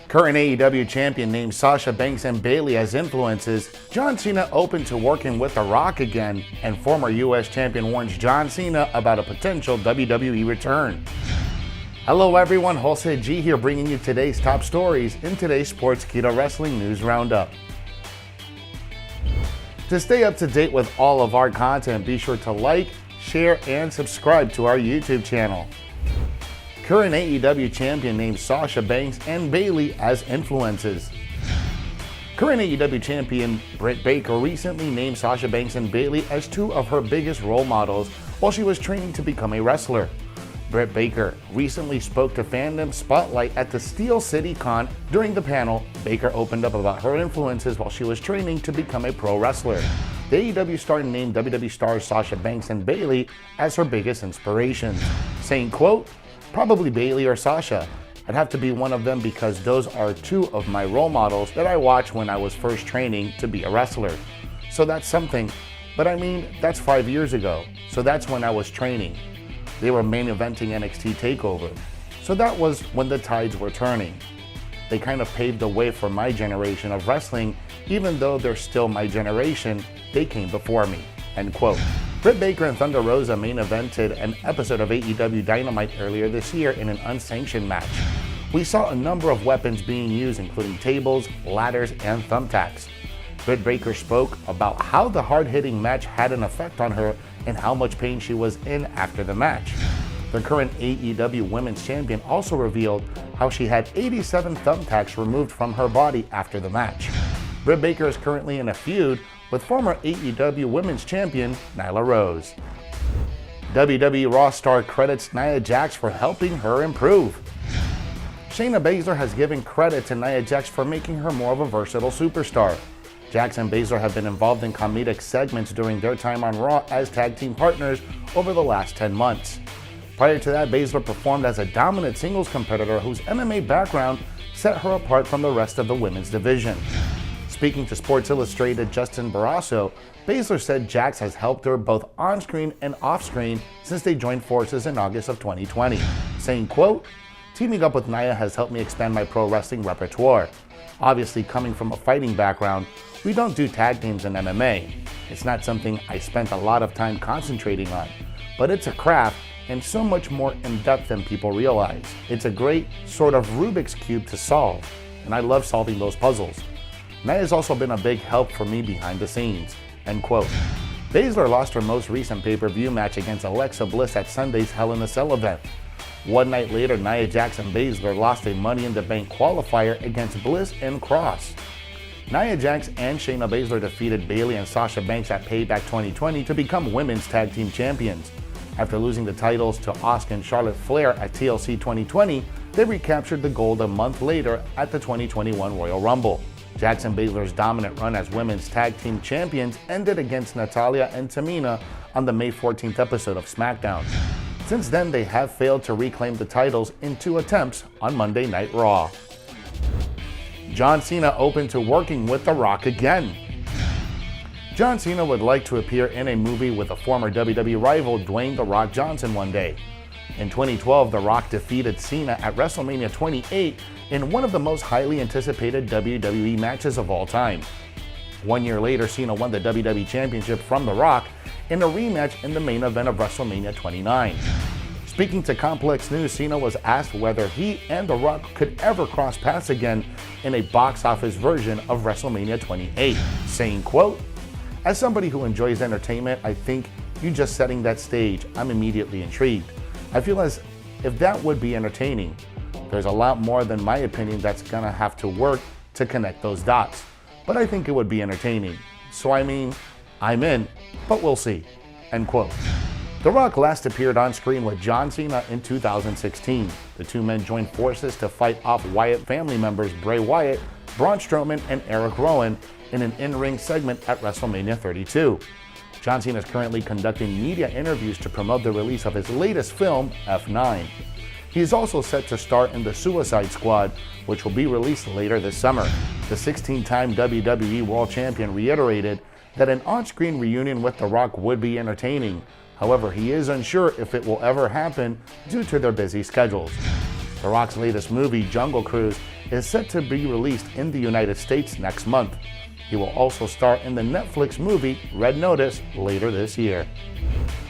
Current AEW champion named Sasha Banks and Bayley as influences, John Cena open to working with The Rock again, and former US champion warns John Cena about a potential WWE return. Hello everyone, Jose G here bringing you today's top stories in today's Sportskeeda Wrestling News Roundup. To stay up to date with all of our content, be sure to like, share, and subscribe to our YouTube channel. Current AEW champion named Sasha Banks and Bayley as influences. Current AEW champion Britt Baker recently named Sasha Banks and Bayley as two of her biggest role models while she was training to become a wrestler. Britt Baker recently spoke to Fandom Spotlight at the Steel City Con. During the panel, Baker opened up about her influences while she was training to become a pro wrestler. The AEW star named WWE stars Sasha Banks and Bayley as her biggest inspirations, saying, quote, "Probably Bayley or Sasha. I'd have to be one of them because those are two of my role models that I watched when I was first training to be a wrestler. So that's something, but I mean, that's 5 years ago, so that's when I was training. They were main eventing NXT TakeOver, so that was when the tides were turning. They kind of paved the way for my generation of wrestling, even though they're still my generation, they came before me," end quote. Britt Baker and Thunder Rosa main evented an episode of AEW Dynamite earlier this year in an unsanctioned match. We saw a number of weapons being used, including tables, ladders, and thumbtacks. Britt Baker spoke about how the hard-hitting match had an effect on her and how much pain she was in after the match. The current AEW Women's Champion also revealed how she had 87 thumbtacks removed from her body after the match. Britt Baker is currently in a feud with former AEW Women's Champion Nyla Rose. WWE RAW star credits Nia Jax for helping her improve. Shayna Baszler has given credit to Nia Jax for making her more of a versatile superstar. Jax and Baszler have been involved in comedic segments during their time on Raw as tag team partners over the last 10 months. Prior to that, Baszler performed as a dominant singles competitor whose MMA background set her apart from the rest of the women's division. Speaking to Sports Illustrated Justin Barrasso, Baszler said Jax has helped her both on-screen and off-screen since they joined forces in August of 2020, saying, quote, "Teaming up with Nia has helped me expand my pro wrestling repertoire. Obviously, coming from a fighting background, we don't do tag teams in MMA. It's not something I spent a lot of time concentrating on, but it's a craft and so much more in-depth than people realize. It's a great sort of Rubik's Cube to solve, and I love solving those puzzles. Nia has also been a big help for me behind the scenes," end quote. Baszler lost her most recent pay-per-view match against Alexa Bliss at Sunday's Hell in a Cell event. One night later, Nia Jax and Baszler lost a Money in the Bank qualifier against Bliss and Cross. Nia Jax and Shayna Baszler defeated Bayley and Sasha Banks at Payback 2020 to become women's tag team champions. After losing the titles to Asuka and Charlotte Flair at TLC 2020, they recaptured the gold a month later at the 2021 Royal Rumble. Jax and Baszler's dominant run as women's tag team champions ended against Natalya and Tamina on the May 14th episode of SmackDown. Since then, they have failed to reclaim the titles in 2 attempts on Monday Night Raw. John Cena open to working with The Rock again. John Cena would like to appear in a movie with a former WWE rival, Dwayne "The Rock" Johnson, one day. In 2012, The Rock defeated Cena at WrestleMania 28 in one of the most highly anticipated WWE matches of all time. 1 year later, Cena won the WWE Championship from The Rock in a rematch in the main event of WrestleMania 29. Speaking to Complex News, Cena was asked whether he and The Rock could ever cross paths again in a box office version of WrestleMania 28, saying, quote, "As somebody who enjoys entertainment, I think you just setting that stage, I'm immediately intrigued. I feel as if that would be entertaining. There's a lot more than my opinion that's gonna have to work to connect those dots, but I think it would be entertaining. So I mean, I'm in, but we'll see," end quote. The Rock last appeared on screen with John Cena in 2016. The two men joined forces to fight off Wyatt family members Bray Wyatt, Braun Strowman, and Eric Rowan in an in-ring segment at WrestleMania 32. John Cena is currently conducting media interviews to promote the release of his latest film, F9. He is also set to star in The Suicide Squad, which will be released later this summer. The 16-time WWE World Champion reiterated that an on-screen reunion with The Rock would be entertaining. However, he is unsure if it will ever happen due to their busy schedules. The Rock's latest movie, Jungle Cruise, is set to be released in the United States next month. He will also star in the Netflix movie Red Notice later this year.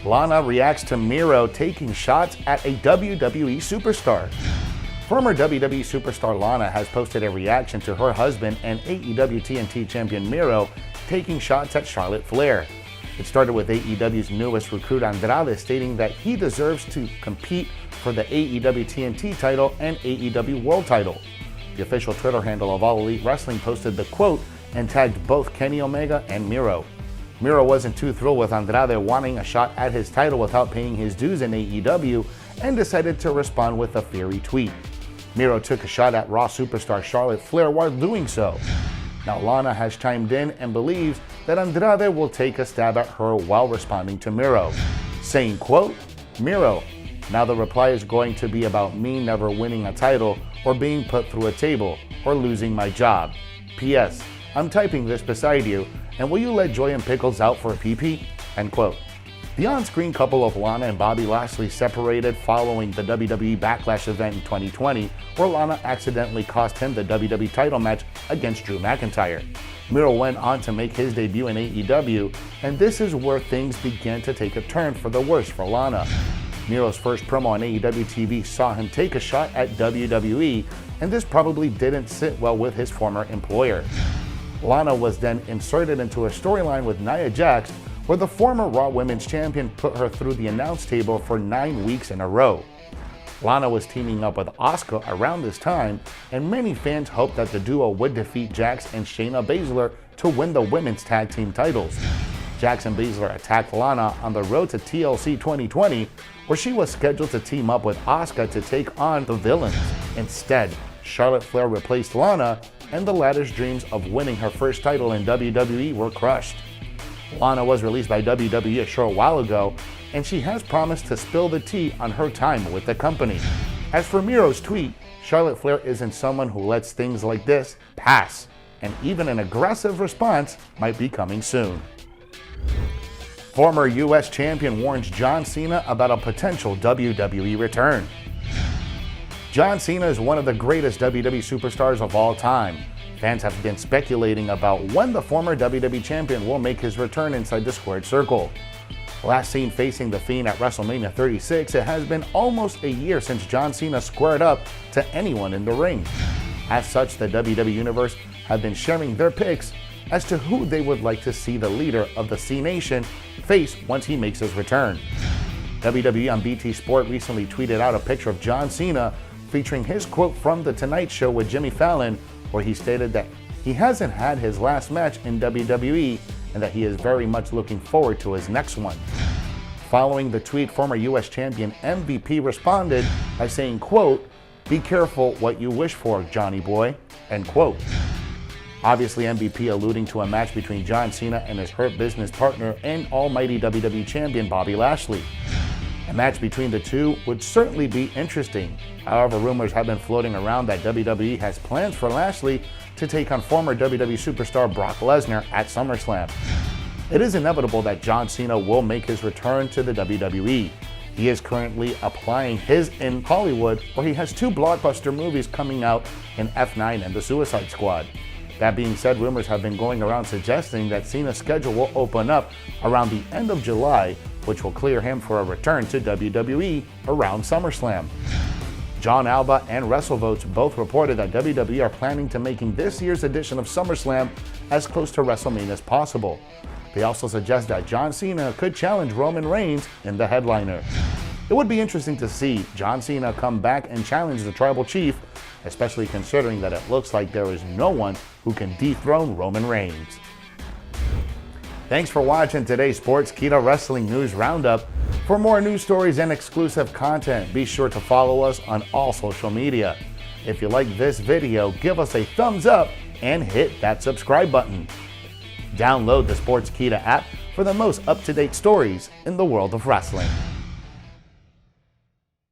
Lana reacts to Miro taking shots at a WWE Superstar. Former WWE Superstar Lana has posted a reaction to her husband and AEW TNT champion Miro taking shots at Charlotte Flair. It started with AEW's newest recruit Andrade stating that he deserves to compete for the AEW TNT title and AEW World title. The official Twitter handle of All Elite Wrestling posted the quote and tagged both Kenny Omega and Miro. Miro wasn't too thrilled with Andrade wanting a shot at his title without paying his dues in AEW and decided to respond with a fiery tweet. Miro took a shot at RAW superstar Charlotte Flair while doing so. Now Lana has chimed in and believes that Andrade will take a stab at her while responding to Miro, saying, quote, "Miro, now the reply is going to be about me never winning a title or being put through a table or losing my job. P.S. I'm typing this beside you, and will you let Joy and Pickles out for a pee-pee?" End quote. The on-screen couple of Lana and Bobby Lashley separated following the WWE Backlash event in 2020, where Lana accidentally cost him the WWE title match against Drew McIntyre. Miro went on to make his debut in AEW, and this is where things began to take a turn for the worse for Lana. Miro's first promo on AEW TV saw him take a shot at WWE, and this probably didn't sit well with his former employer. Lana was then inserted into a storyline with Nia Jax, where the former Raw Women's Champion put her through the announce table for 9 weeks in a row. Lana was teaming up with Asuka around this time, and many fans hoped that the duo would defeat Jax and Shayna Baszler to win the women's tag team titles. Jax and Baszler attacked Lana on the road to TLC 2020, where she was scheduled to team up with Asuka to take on the Villains. Instead, Charlotte Flair replaced Lana, and the latter's dreams of winning her first title in WWE were crushed. Lana was released by WWE a short while ago, and she has promised to spill the tea on her time with the company. As for Miro's tweet, Charlotte Flair isn't someone who lets things like this pass, and even an aggressive response might be coming soon. Former US champion warns John Cena about a potential WWE return. John Cena is one of the greatest WWE superstars of all time. Fans have been speculating about when the former WWE champion will make his return inside the squared circle. Last seen facing The Fiend at WrestleMania 36, it has been almost a year since John Cena squared up to anyone in the ring. As such, the WWE Universe have been sharing their picks as to who they would like to see the leader of the C Nation face once he makes his return. WWE on BT Sport recently tweeted out a picture of John Cena featuring his quote from The Tonight Show with Jimmy Fallon, where he stated that he hasn't had his last match in WWE and that he is very much looking forward to his next one. Following the tweet, former US champion MVP responded by saying, quote, "Be careful what you wish for, Johnny boy," end quote. Obviously, MVP alluding to a match between John Cena and his Hurt Business partner and almighty WWE champion Bobby Lashley. A match between the two would certainly be interesting. However, rumors have been floating around that WWE has plans for Lashley to take on former WWE superstar Brock Lesnar at SummerSlam. It is inevitable that John Cena will make his return to the WWE. He is currently applying his in Hollywood, where he has 2 blockbuster movies coming out in F9 and The Suicide Squad. That being said, rumors have been going around suggesting that Cena's schedule will open up around the end of July, which will clear him for a return to WWE around SummerSlam. John Alba and WrestleVotes both reported that WWE are planning to making this year's edition of SummerSlam as close to WrestleMania as possible. They also suggest that John Cena could challenge Roman Reigns in the headliner. It would be interesting to see John Cena come back and challenge the Tribal Chief, especially considering that it looks like there is no one who can dethrone Roman Reigns. Thanks for watching today's Sportskeeda Wrestling News Roundup. For more news stories and exclusive content, be sure to follow us on all social media. If you like this video, give us a thumbs up and hit that subscribe button. Download the Sportskeeda app for the most up-to-date stories in the world of wrestling.